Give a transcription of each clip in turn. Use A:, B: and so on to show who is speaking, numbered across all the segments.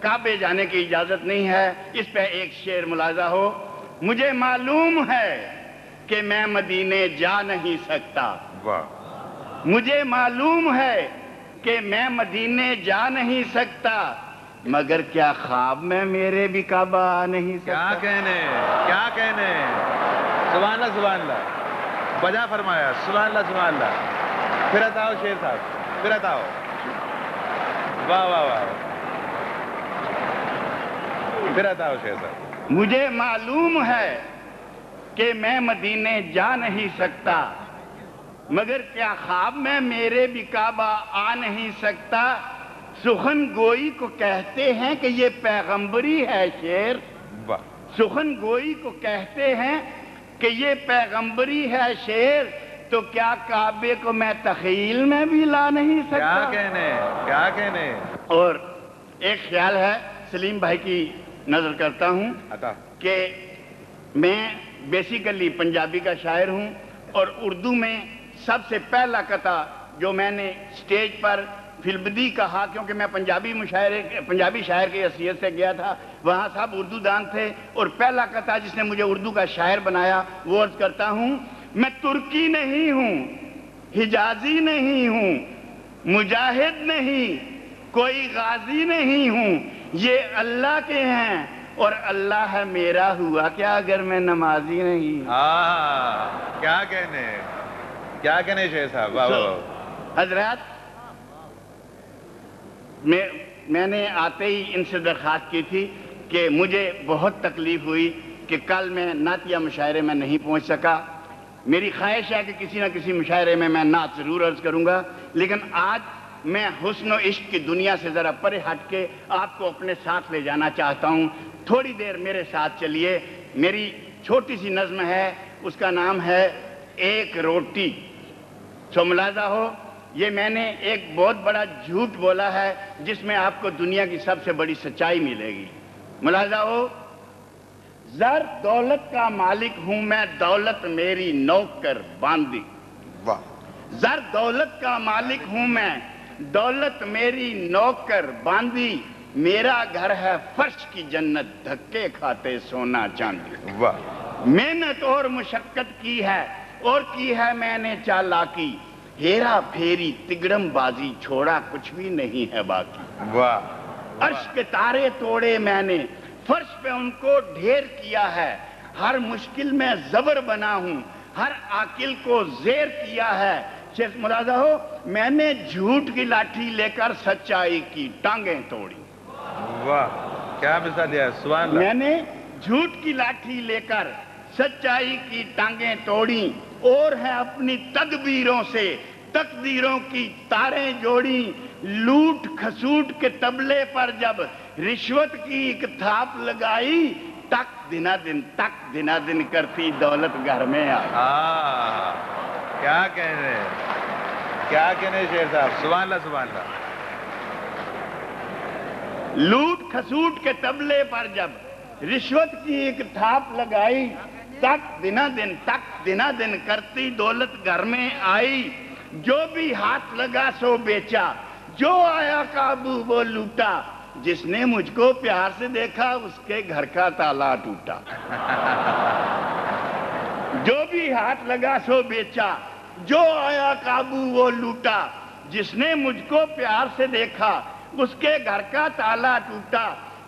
A: کعبے جانے کی اجازت نہیں ہے۔ اس پہ ایک شعر ملاحظہ ہو، مجھے معلوم ہے کہ میں مدینے جا نہیں سکتا، مجھے معلوم ہے کہ میں مدینے جا نہیں سکتا، مگر کیا خواب میں میرے بھی کعبہ آ نہیں سکتا؟
B: کیا کہنے، سبحان اللہ سبحان اللہ، بجا فرمایا، سبحان اللہ سبحان اللہ۔ پھر آتا ہو شیر صاحب، پھر آتا ہو، واہ واہ واہ، پھر آتا ہو شیر صاحب۔
A: مجھے معلوم ہے کہ میں مدینے جا نہیں سکتا، مگر کیا خواب میں میرے بھی کعبہ آ نہیں سکتا، سخن گوئی کو کہتے ہیں کہ یہ پیغمبری ہے شعر، سخن گوئی کو کہتے ہیں کہ یہ پیغمبری ہے شعر، تو کیا کعبے کو میں تخیل میں بھی لا نہیں سکتا؟
B: کیا کہنے۔
A: اور ایک خیال ہے، سلیم بھائی کی نظر کرتا ہوں کہ میں بیسیکلی پنجابی کا شاعر ہوں، اور اردو میں سب سے پہلا قطعہ جو میں نے سٹیج پر فی البدی کہا، کیونکہ میں پنجابی شاعر کی حیثیت سے گیا تھا، وہاں سب اردو دان تھے، اور پہلا قطعہ جس نے مجھے اردو کا شاعر بنایا وہ عرض کرتا ہوں، میں ترکی نہیں ہوں، حجازی نہیں ہوں، مجاہد نہیں، کوئی غازی نہیں ہوں، یہ اللہ کے ہیں اور اللہ ہے میرا، ہوا کیا اگر میں نمازی نہیں ہوں؟
B: کیا کہنے شیخ صاحب، واہ واہ۔
A: حضرات، میں نے آتے ہی ان سے درخواست کی تھی کہ مجھے بہت تکلیف ہوئی کہ کل میں نعتیہ مشاعرے میں نہیں پہنچ سکا، میری خواہش ہے کہ کسی نہ کسی مشاعرے میں نعت ضرور عرض کروں گا، لیکن آج میں حسن و عشق کی دنیا سے ذرا پرے ہٹ کے آپ کو اپنے ساتھ لے جانا چاہتا ہوں، تھوڑی دیر میرے ساتھ چلیے۔ میری چھوٹی سی نظم ہے، اس کا نام ہے ایک روٹی۔ سو ملاحظہ ہو، یہ میں نے ایک بہت بڑا جھوٹ بولا ہے جس میں آپ کو دنیا کی سب سے بڑی سچائی ملے گی۔ ملاحظہ ہو، زر دولت کا مالک ہوں میں، دولت میری نوکر باندی، زر دولت کا مالک ہوں میں، دولت میری نوکر باندی، میرا گھر ہے فرش کی جنت، دھکے کھاتے سونا چاندی۔ محنت اور مشقت کی ہے، اور کی ہے میں نے چالاکی، ہیرا پھیری تگڑم بازی، چھوڑا کچھ بھی نہیں ہے باقی۔ عرش کے تارے توڑے میں نے، فرش پہ ان کو ڈھیر کیا ہے، ہر مشکل میں زبر بنا ہوں، ہر عاقل کو زیر کیا ہے۔ شیخ ملاحظہ ہو، میں نے جھوٹ کی لاٹھی لے کر سچائی کی ٹانگیں توڑی۔
B: واہ، کیا مثال دیا، سبحان اللہ۔
A: میں نے جھوٹ کی لاٹھی لے کر سچائی کی ٹانگیں توڑی، اور ہے اپنی تدبیروں سے تقدیروں کی تاریں جوڑی، لوٹ کھسوٹ کے تبلے پر جب رشوت کی ایک تھاپ لگائی، تک دنا دن کرتی دولت گھر میں آئی۔
B: کیا کہنے شیر صاحب، سبحان اللہ سبحان اللہ۔
A: لوٹ کھسوٹ کے تبلے پر جب رشوت کی ایک تھاپ لگائی، تک دنا دن کرتی دولت گھر میں آئی، جو بھی ہاتھ لگا سو بیچا، جو آیا قابو وہ لوٹا، جس نے مجھ کو پیار سے دیکھا اس کے گھر کا تالا ٹوٹا۔ جو بھی ہاتھ لگا سو بیچا، جو آیا قابو وہ لوٹا، جس نے مجھ کو پیار سے دیکھا اس کے گھر کا تالا ٹوٹا،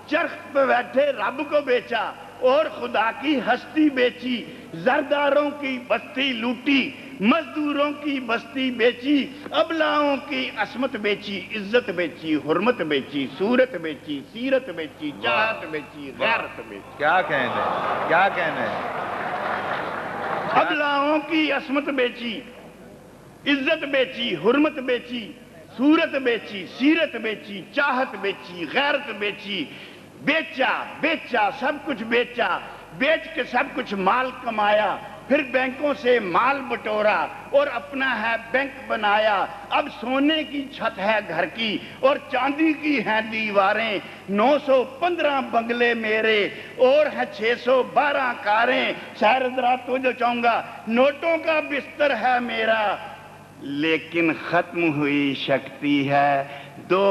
A: چرخ پہ بیٹھے رب کو بیچا اور خدا کی ہستی بیچی، زرداروں کی بستی لوٹی، مزدوروں کی بستی بیچی، ابلاؤں کی عصمت بیچی، عزت بیچی، حرمت بیچی، صورت بیچی، سیرت بیچی، چاہت بیچی، غیرت بیچی۔
B: کیا کہنے۔
A: ابلاؤں کی عصمت بیچی، عزت بیچی، حرمت بیچی، صورت بیچی، سیرت بیچی، چاہت بیچی، غیرت بیچی، بیچا سب کچھ بیچا، بیچ کے سب کچھ مال کمایا، پھر بینکوں سے مال بٹورا اور اپنا ہے بینک بنایا، اب سونے کی چھت ہے گھر کی اور چاندی کی ہیں دیواریں، 915 بنگلے میرے اور ہے 612 کاریں، شاعر حضرات تو جو چاہوں گا، نوٹوں کا بستر ہے میرا، لیکن ختم ہوئی شکتی ہے 2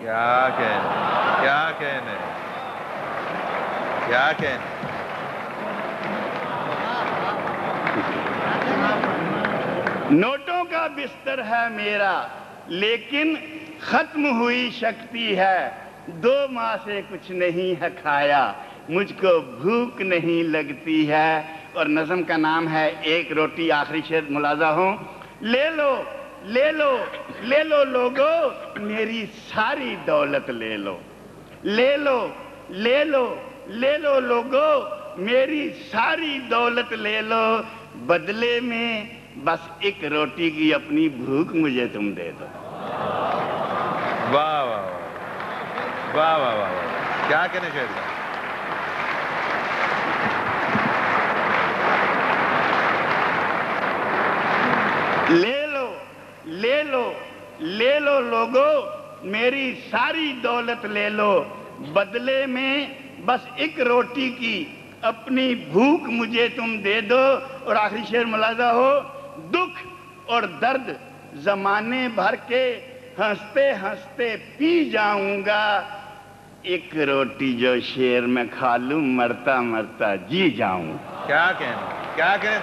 B: کیا کہنے کیا کہنے کیا کہنے.
A: نوٹوں کا بستر ہے میرا لیکن ختم ہوئی شکتی ہے. 2 ماہ سے کچھ نہیں ہے کھایا, مجھ کو بھوک نہیں لگتی ہے. اور نظم کا نام ہے ایک روٹی. آخری شعر ملاحظہ ہوں. لے لو لے لو لے لو لوگو میری ساری دولت لے لو. لے لو لے لو لے لو لوگو میری ساری دولت لے لو. بدلے میں بس ایک روٹی کی اپنی بھوک مجھے تم دے دو.
B: واہ واہ واہ واہ واہ واہ. کیا کہنے شعر صاحب.
A: لے لو لے لو لے لو لوگو میری ساری دولت لے لو. بدلے میں بس ایک روٹی کی اپنی بھوک مجھے تم دے دو. اور آخری شعر ملاحظہ ہو. دکھ اور درد زمانے بھر کے ہنستے ہنستے پی جاؤں گا. ایک روٹی جو شیر میں کھا لوں مرتا مرتا جی جاؤں.
B: کیا کہنے